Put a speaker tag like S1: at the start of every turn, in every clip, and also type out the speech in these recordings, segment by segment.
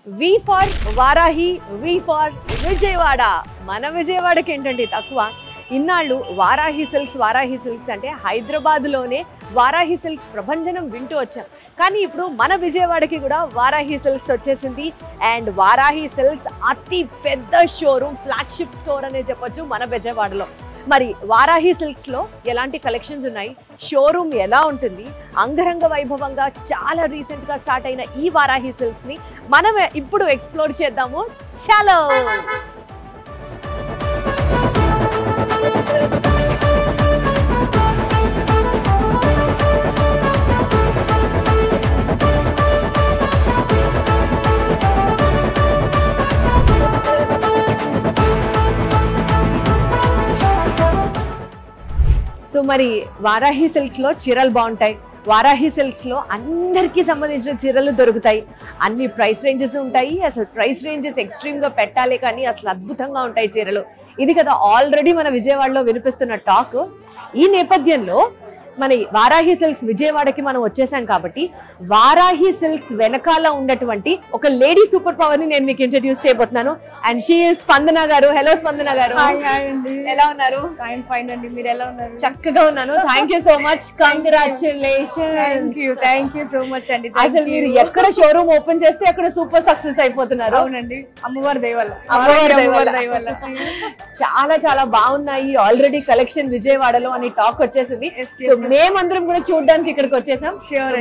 S1: We for Varahi, V for Vijayawada. మన విజయవాడకి ఏంటంటే తక్కువ. ఇన్నాళ్ళు వారాహి సిల్క్స్ అంటే హైదరాబాద్లోనే వారాహి సిల్క్స్ ప్రభంజనం వింటూ వచ్చాం. కానీ ఇప్పుడు మన విజయవాడకి కూడా వారాహి సిల్క్స్ వచ్చేసింది. అండ్ వారాహి సిల్క్స్ అతి పెద్ద షోరూమ్, ఫ్లాగ్షిప్ స్టోర్ అనే చెప్పొచ్చు మన విజయవాడలో. మరి వారాహి సిల్క్స్లో ఎలాంటి కలెక్షన్స్ ఉన్నాయి, షోరూమ్ ఎలా ఉంటుంది, అంగరంగ వైభవంగా చాలా రీసెంట్గా స్టార్ట్ అయిన ఈ వారాహి సిల్క్స్ని మనం ఇప్పుడు ఎక్స్ప్లోర్ చేద్దాము. చలో. సో మరి వారాహి సిల్క్స్లో చీరలు బాగుంటాయి. వారాహి సిల్క్స్లో అందరికీ సంబంధించిన చీరలు దొరుకుతాయి. అన్ని ప్రైస్ రేంజెస్ ఉంటాయి. అసలు ప్రైస్ రేంజెస్ ఎక్స్ట్రీమ్గా పెట్టాలి కానీ అసలు అద్భుతంగా ఉంటాయి చీరలు. ఇది కదా ఆల్రెడీ మన విజయవాడలో వినిపిస్తున్న టాక్. ఈ నేపథ్యంలో మన వారాహి సిల్క్స్ విజయవాడకి మనం వచ్చేసాం కాబట్టి వారాహి సిల్క్స్ వెనకాల ఉన్నటువంటి ఒక లేడీ సూపర్ పవర్ ని నేను మీకు ఇంట్రడ్యూస్ చేయబోతున్నాను. అండ్ షీ ఈస్ స్పందన గారు. హలో స్పందన గారు. ఎలా ఉన్నారు?
S2: ఫైన్ అండి, మీరు ఎలా ఉన్నారు?
S1: చక్కగా ఉన్నాను. Thank you so much. Congratulations.
S2: Thank you so much అండి.
S1: అసలు మీరు ఎక్కడ షోరూమ్ ఓపెన్ చేస్తే అక్కడ సూపర్ సక్సెస్ అయిపోతున్నారు.
S2: అవునండి, అమ్మవారి దయ వల్ల.
S1: చాలా చాలా బాగున్నాయి ఆల్రెడీ కలెక్షన్ విజయవాడలో అని టాక్ వచ్చేసింది. సో మేమందరం కూడా చూడడానికి ఇక్కడికి వచ్చేసాం.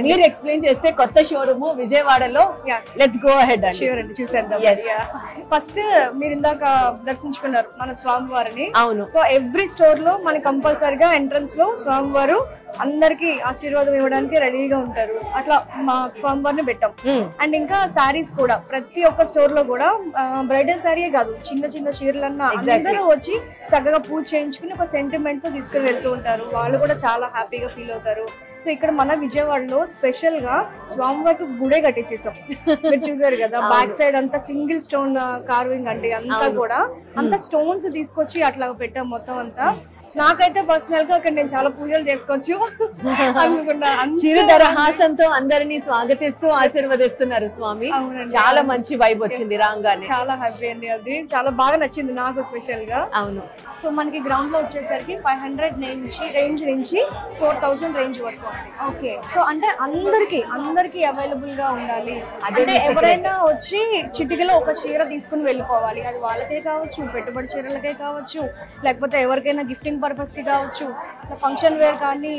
S1: మీరు ఎక్స్ప్లెయిన్ చేస్తే కొత్త షోరూమ్ విజయవాడలో. లెట్స్ గో అహెడ్ అండి.
S2: ష్యూర్ అండి, చూసేద్దాం. ఫస్ట్ మీరు ఇందాక దర్శించుకున్నారు మన స్వామివారిని.
S1: అవును.
S2: సో ఎవ్రీ స్టోర్ లో మన కంపల్సరిగా ఎంట్రన్స్ లో స్వామివారు అందరికి ఆశీర్వాదం ఇవ్వడానికి రెడీగా ఉంటారు. అట్లా మా స్వామివారిని పెట్టాం. అండ్ ఇంకా శారీస్ కూడా ప్రతి ఒక్క స్టోర్ లో కూడా బ్రైడల్ శారీయే కాదు, చిన్న చిన్న చీరలన్నా అందరూ వచ్చి చక్కగా పూజ చేయించుకుని ఒక సెంటిమెంట్ తో తీసుకుని వెళ్తూ ఉంటారు. వాళ్ళు కూడా చాలా హ్యాపీగా ఫీల్ అవుతారు. సో ఇక్కడ మన విజయవాడలో స్పెషల్ గా స్వామివారికి గుడే కట్టించేసాం. మీరు చూసారు కదా, బ్యాక్ సైడ్ అంతా సింగిల్ స్టోన్ కార్వింగ్ అండి. అంతా కూడా అంతా స్టోన్స్ తీసుకొచ్చి అట్లా పెట్టాం మొత్తం అంతా. నాకైతే పర్సనల్ గా అక్కడ నేను చాలా పూజలు చేసుకోవచ్చు అనుకున్నా.
S1: చిరుదరహాసంతో అందరినీ స్వాగతిస్తూ ఆశీర్వదిస్తున్నారు స్వామి. చాలా మంచి వైబ్ వచ్చింది రాగానే.
S2: చాలా హ్యాపీ అండి, అది చాలా బాగా నచ్చింది నాకు స్పెషల్ గా.
S1: అవును.
S2: సో మనకి గ్రౌండ్ లో వచ్చేసరికి 500 రేంజ్ నుంచి 4000 రేంజ్ వరకు. ఓకే. సో అంటే అందరికి అవైలబుల్ గా ఉండాలి. అంటే ఎవరైనా వచ్చి చిటికలో ఒక చీర తీసుకుని వెళ్ళిపోవాలి. అది వాళ్ళకే కావచ్చు, పెట్టుబడి చీరలకే కావచ్చు, లేకపోతే ఎవరికైనా గిఫ్టింగ్ పర్పస్ కి కావచ్చు, ఫంక్షన్ వేర్ కానీ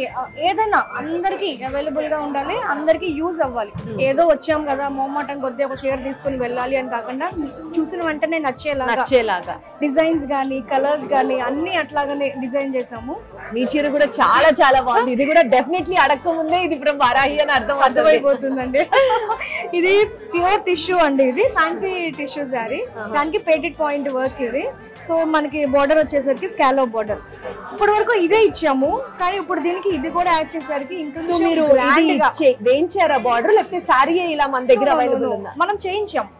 S2: ఏదైనా అందరికి అవైలబుల్ గా ఉండాలి. అందరికి యూజ్ అవ్వాలి. ఏదో వచ్చాం కదా మొహమాటం కొద్ది ఒక చీర తీసుకుని వెళ్ళాలి అని కాకుండా చూసిన వెంటనే నచ్చేలాగా డిజైన్స్ గానీ కలర్స్ గానీ అన్ని అట్లాగానే డిజైన్ చేసాము.
S1: మీ చీర కూడా చాలా చాలా బాగుంది. ఇది కూడా డెఫినెట్లీ అడక్క ముందే ఇది ఇప్పుడు వారాహి అని
S2: అర్థమైపోతుందండి. ఇది ప్యూర్ టిష్యూ అండి, ఇది ఫ్యాన్సీ టిష్యూ శారీ. దానికి పేటెడ్ పాయింట్ వర్క్ ఇది. సో మనకి బోర్డర్ వచ్చేసరికి స్కాలోప్ బోర్డర్. ఇప్పటి వరకు ఇదే ఇచ్చాము, కానీ ఇప్పుడు దీనికి ఇది కూడా యాడ్ చేసేసరికి ఇంకా.
S1: సో మీరు వేయించారా బార్డర్, లేకపోతే సారీ ఇలా మన దగ్గర అవైలబుల్ ఉందా?
S2: మనం చేయించాము.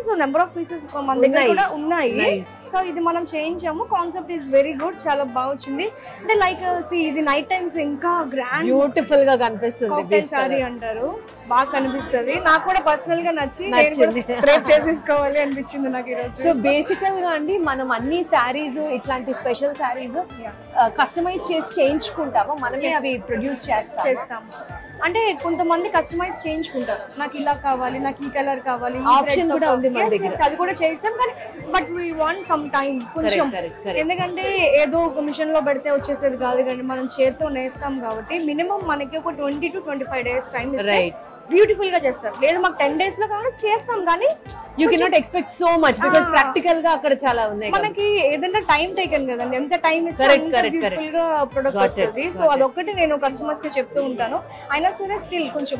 S2: సో నెంబర్ ఆఫ్ పీసెస్ మన దగ్గర కూడా ఉన్నాయి. సో ఇది మనం చేయించాము. కాన్సెప్ట్ ఈస్ వెరీ గుడ్, చాలా బాగా వచ్చింది. అంటే లైక్ ఇది నైట్ టైమ్స్ ఇంకా గ్రాండ్
S1: బ్యూటిఫుల్ గా కనిపిస్తుంది.
S2: సారీ అంటారు, బాగా కనిపిస్తుంది. నాకు కూడా పర్సనల్ గా నచ్చింది, చేసుకోవాలి అనిపించింది నాకు ఈరోజు.
S1: సో బేసికల్ గా అండి మనం అన్ని శారీస్ ఇట్లాంటి స్పెషల్ శారీస్ కస్టమైజ్ చేసి చేయించుకుంటాము, మనమే అవి ప్రొడ్యూస్ చేస్తాం.
S2: అంటే కొంతమంది కస్టమైజ్ చేయించుకుంటారు, నాకు ఇలా కావాలి, నాకు ఈ కలర్ కావాలి,
S1: ఆప్షన్ కూడా ఉంది మన దగ్గర.
S2: అది కూడా చేస్తాం, కానీ but we want some time కొంచెం. ఎందుకంటే ఏదో ఒక మిషన్ లో పెడితే వచ్చేసేది కాదు, కానీ మనం చేతితో నేస్తాం కాబట్టి మినిమం మనకి ఒక 20 to 25 days టైం బ్యూటిఫుల్ గా చేస్తారు. లేదు మాకు 10 days లో కావాలి చేస్తాం, కానీ
S1: you cannot expect so much because practical గా అక్కడ చాలా ఉన్నాయి.
S2: మనకి ఏదైనా టైం టేకన్ కదండి, ఎంత టైం ఇస్తే బ్యూటిఫుల్ గా ప్రొడక్ట్ వస్తుంది. సో అదొక్కటి నేను కస్టమర్స్ కి చెప్తూ ఉంటాను. అయినా సరే స్టిల్ కొంచెం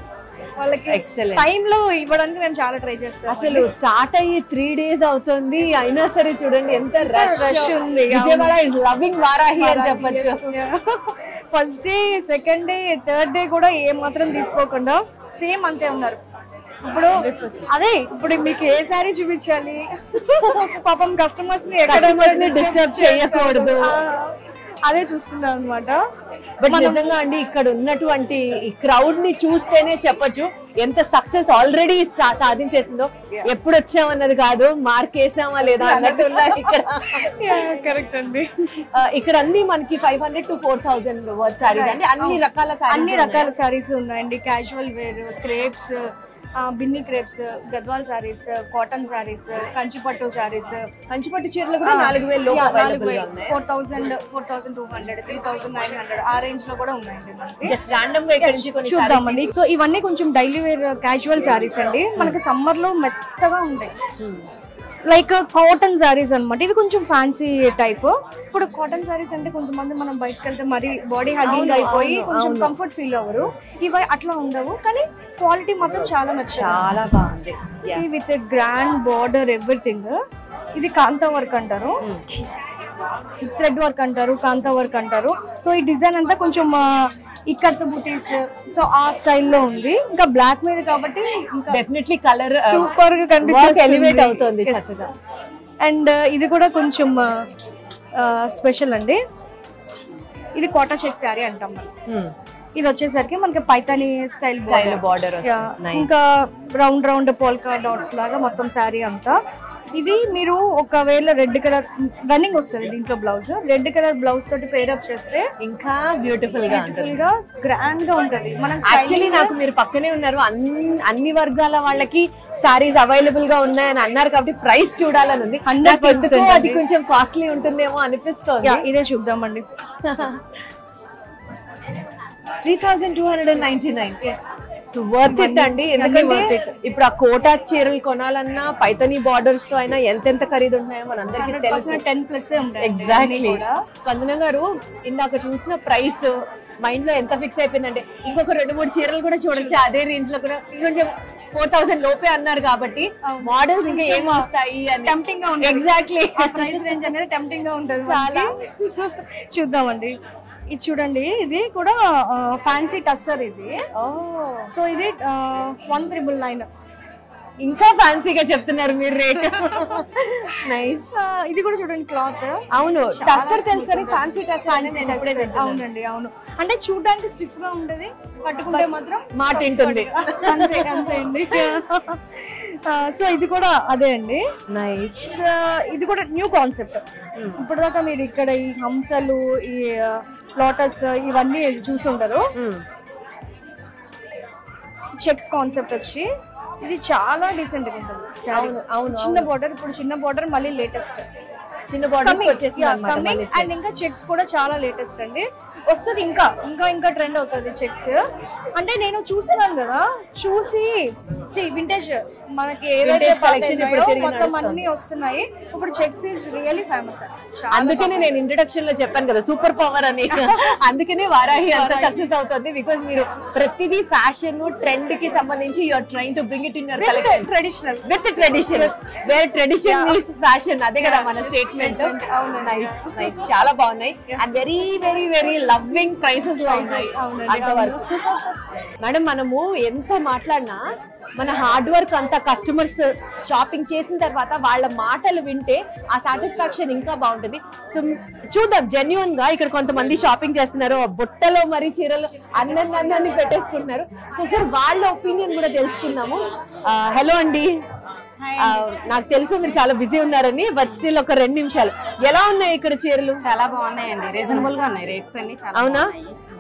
S2: వాళ్ళకి టైం లో ఇవ్వడానికి నేను చాలా ట్రై చేస్తాను.
S1: అసలు స్టార్ట్ అయ్యి 3 days అవుతుంది, అయినా సరే చూడండి ఎంత రష్ ఉంది. విజయవాడ ఇస్ లవింగ్ వారాహి అని చెప్పొచ్చు.
S2: First day, second day, third day కూడా ఏ మాత్రం తీసుకోకుండా సేమ్ అంతే ఉన్నారు. ఇప్పుడు అదే ఇప్పుడు మీకు ఏ సారీ చూపించాలి, పాపం కస్టమర్స్ ని డిస్టర్బ్ చేయకూడదు. అదే చూస్తున్నాం అనమాట.
S1: బట్ నిజంగా అండి ఇక్కడ ఉన్నటువంటి ఈ క్రౌడ్ ని చూస్తేనే చెప్పొచ్చు ఎంత సక్సెస్ ఆల్రెడీ సాధించేసిందో. ఎప్పుడు వచ్చామన్నది కాదు, మార్క్ వేసామా లేదా అన్నట్టు ఉన్నారు ఇక్కడ.
S2: కరెక్ట్ అండి.
S1: ఇక్కడ అన్ని మనకి 500 to 4000 వర్త్ సారీస్ అంటే అన్ని రకాల
S2: సారీస్ ఉన్నాయండి. Casual wear, crepes, Binny crepes, Gadwal saris, cotton saris, కంచిపట్టు సారీస్.
S1: కంచిపట్టు చీరలు కూడా 4000 లోపు అవైలబుల్ గా ఉన్నాయి.
S2: 4000, 4200, 3900 ఆ రేంజ్ లో కూడా ఉన్నాయండి.
S1: జస్ట్ రాండమ్ గా ఇక్కడ నుంచి కొన్ని
S2: చూద్దామండి. సో ఇవన్నీ కొంచెం డైలీ వేర్ క్యాజువల్ సారీస్ అండి. మనకి సమ్మర్ లో మెత్తగా ఉంటాయి. లైక్ కాటన్ సారీస్ అనమాట. ఇవి కొంచెం ఫ్యాన్సీ టైప్. ఇప్పుడు కాటన్ సారీస్ అంటే కొంతమంది మనం బయటకు వెళ్తే మరి బాడీ హగ్గింగ్ అయిపోయి కొంచెం కంఫర్ట్ ఫీల్ అవ్వరు. ఇవి అట్లా ఉండవు, కానీ క్వాలిటీ మాత్రం చాలా
S1: బాగుంది.
S2: With grand border everything. ఇది కాంతా వర్క్ అంటారు, థ్రెడ్ వర్క్ అంటారు, కాంతా వర్క్ అంటారు. సో ఈ డిజైన్ అంతా కొంచెం ఇక్కత్ బుటీస్, సో ఆ స్టైల్లో ఉంది. ఇంకా బ్లాక్ మీద కాబట్టి
S1: డెఫినెట్లీ కలర్
S2: సూపర్ గా కనిపిస్తుంది,
S1: ఎలివేట్ అవుతుంది చక్కగా.
S2: అండ్ ఇది కూడా కొంచెం స్పెషల్ అండి. ఇది కోటా చెక్ శారీ అంటాం మనం. ఇది వచ్చేసరికి మనకి పైతాని స్టైల్
S1: బార్డర్,
S2: ఇంకా రౌండ్ రౌండ్ పోల్కా డాట్స్ లాగా మొత్తం శారీ అంతా. ఇది మీరు ఒకవేళ రెడ్ కలర్ రన్నింగ్ వస్తుంది దీంట్లో బ్లౌజ్, రెడ్ కలర్ బ్లౌజ్ తోటి పేరప్ చేస్తే
S1: ఇంకా బ్యూటిఫుల్ గా
S2: గ్రాండ్ గా ఉంటది. మనం
S1: యాక్చువల్లీ నాకు మీరు పక్కనే ఉన్నారు, అన్ని వర్గాల వాళ్ళకి సారీస్ అవైలబుల్ గా ఉన్నాయని అన్నారు కాబట్టి ప్రైస్ చూడాలని ఉంది. 100% అది కొంచెం కాస్ట్లీ ఉంటుందేమో అనిపిస్తుంది.
S2: ఇదే చూద్దామండి.
S1: 3299. సో వర్త్ ఇట్ అండి. ఎందుకంటే ఇప్పుడు ఆ కోటా చీరలు కొనాలన్నా పైతని బార్డర్స్ తో అయినా ఎంతెంత ఖరీదు ఉన్నాయో మనందరికీ తెలుసు.
S2: 10+
S1: ఎగ్జాక్ట్లీ. స్పందన గారు ఇందాక చూసిన ప్రైస్ మైండ్ లో ఎంత ఫిక్స్ అయిపోయిందంటే ఇంకొక 2-3 చీరలు కూడా చూడొచ్చు అదే రేంజ్ లో కూడా. కొంచెం 4000 లోపే అన్నారు కాబట్టి మోడల్స్ ఇంకా ఏం వస్తాయి అని
S2: టెంప్టింగ్ గా ఉంటుంది.
S1: ఎగ్జాక్ట్లీ.
S2: ప్రైస్ రేంజ్ అనేది టెంప్టింగ్ గా ఉంటుంది చాలా. చూద్దామండి. ఇది చూడండి, ఇది కూడా ఫ్యాన్సీ టస్సర్ ఇది. సో ఇది 1399.
S1: ఇంకా ఫ్యాన్సీగా చెప్తున్నారు మీరు రేట్. నైస్.
S2: ఇది కూడా చూడండి క్లాత్.
S1: అవును, టస్సర్ తెలుసు కానీ ఫ్యాన్సీ టస్సర్ అనేది నేను ఇప్పుడే వింటున్నాను.
S2: అవునండి, అవును. అంటే చూడడానికి స్టిఫ్ గా ఉంటది, కట్టుకుంటే మాత్రం
S1: మాట ఉంటుంది.
S2: అంతే అండి. సో ఇది కూడా అదే అండి.
S1: నైస్.
S2: ఇది కూడా న్యూ కాన్సెప్ట్. ఇప్పటిదాకా మీరు ఇక్కడ ఈ హంసలు, ఈ లోటస్ ఇవన్నీ చూసి ఉంటారు. చెక్స్ కాన్సెప్ట్ వచ్చి ఇది చాలా డీసెంట్ గా ఉంటుంది. చిన్న బార్డర్, ఇప్పుడు చిన్న బార్డర్ మళ్ళీ లేటెస్ట్
S1: చిన్న బార్డర్స్ వచ్చేసింది.
S2: అండ్ ఇంకా చెక్స్ కూడా చాలా లేటెస్ట్ అండి. వస్తుంది ఇంకా ఇంకా ఇంకా ట్రెండ్ అవుతుంది చెక్స్. అంటే నేను చూస్తున్నాను కదా, చూసి వింటేజ్ మనకి ఏదైతే కలెక్షన్ మొత్తం అన్ని వస్తున్నాయి. ఇప్పుడు చెక్స్ ఇస్ రియల్లీ ఫేమస్.
S1: అందుకనే నేను ఇంట్రడక్షన్ లో చెప్పాను కదా సూపర్ పవర్ అని. అందుకనే వారాహి అంత సక్సెస్ అవుతుంది. బికాస్ మీరు ప్రతిదీ ఫ్యాషన్ ట్రెండ్ కి సంబంధించి you are trying to bring it in your collection.
S2: Traditional
S1: with tradition, where tradition means fashion. అదే కదా మన స్టేట్మెంట్. నైస్ నైస్, చాలా బాగున్నాయి. And very very very loving prices లో ఉన్నాయి అంతవరకు. మేడం, మనము ఎంత మాట్లాడినా మన హార్డ్ వర్క్ అంతా కస్టమర్స్ షాపింగ్ చేసిన తర్వాత వాళ్ళ మాటలు వింటే ఆ సాటిస్ఫాక్షన్ ఇంకా బాగుంటుంది. సో చూద్దాం, జెన్యున్ గా ఇక్కడ కొంతమంది షాపింగ్ చేస్తున్నారు, బుట్టలో మరి చీరలు అన్నీ పెట్టేసుకుంటున్నారు. సో ఒకసారి వాళ్ళ ఒపీనియన్ కూడా తెలుసుకుందాము. హలో అండి, నాకు తెలుసు మీరు చాలా బిజీ ఉన్నారని, బట్ స్టిల్ ఒక 2 నిమిషాలు. ఎలా ఉన్నాయి ఇక్కడ చీరలు?
S3: చాలా బాగున్నాయండి, రీజనబుల్ గా ఉన్నాయి రేట్స్ అన్ని.
S1: అవునా?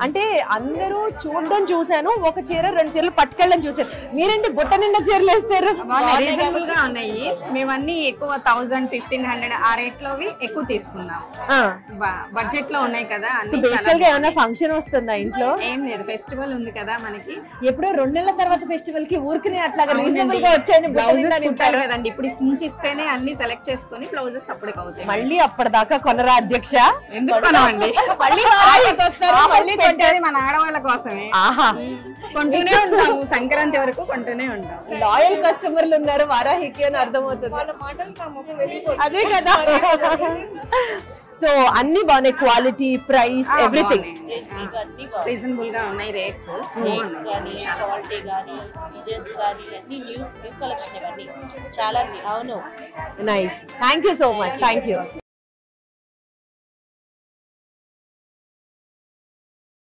S1: అంటే అందరూ చూడడం చూసాను, ఒక చీర 2 చీరలు పట్టుకెళ్ళడం చూసారు. మీరేంటి బుట్ట నిండా చీరలు వేస్తారు?
S3: రీజనబుల్ గా ఉన్నాయి. మేమన్నీ ఎక్కువ 1000, 1500 ఆ రేట్ లోవి ఎక్కువ తీసుకున్నాం. బడ్జెట్ లో ఉన్నాయి కదా.
S1: ఏమైనా ఫంక్షన్ వస్తుందా ఇంట్లో?
S3: ఏం లేదు, ఫెస్టివల్ ఉంది కదా మనకి.
S1: ఎప్పుడో 2 నెలల తర్వాత ఫెస్టివల్ కి ఊరికి అట్లాగా రీజనబుల్ గా వచ్చాయని
S3: బ్లౌజెస్ కుట్టారు కదండి. ఇప్పుడు నుంచి ఇస్తేనే అన్ని సెలెక్ట్ చేసుకుని బ్లౌజెస్ అప్పటికి అవుతాయి.
S1: మళ్ళీ అప్పటిదాకా కొనరా అధ్యక్ష?
S3: ఎందుకు కొనవండి? మళ్ళీ కొంటేది మన ఆడవాళ్ళ కోసమే. కొంటూనే ఉంటాము, సంక్రాంతి వరకు కొంటూనే ఉంటాం.
S1: లాయల్ కస్టమర్లు ఉన్నారు వారాహికి అని అర్థమవుతుంది. అదే కదా. సో అన్ని బాగున్నాయి, క్వాలిటీ, ప్రైస్, ఎవ్రీథింగ్
S3: రీజనబుల్ గా ఉన్నాయి రేట్స్.
S4: క్వాలిటీ గానీ, డిజైన్స్ గానీ అన్ని న్యూ కలెక్షన్ ఇవన్నీ చాలా. అవును,
S1: nice. Thank you so much. Thank you.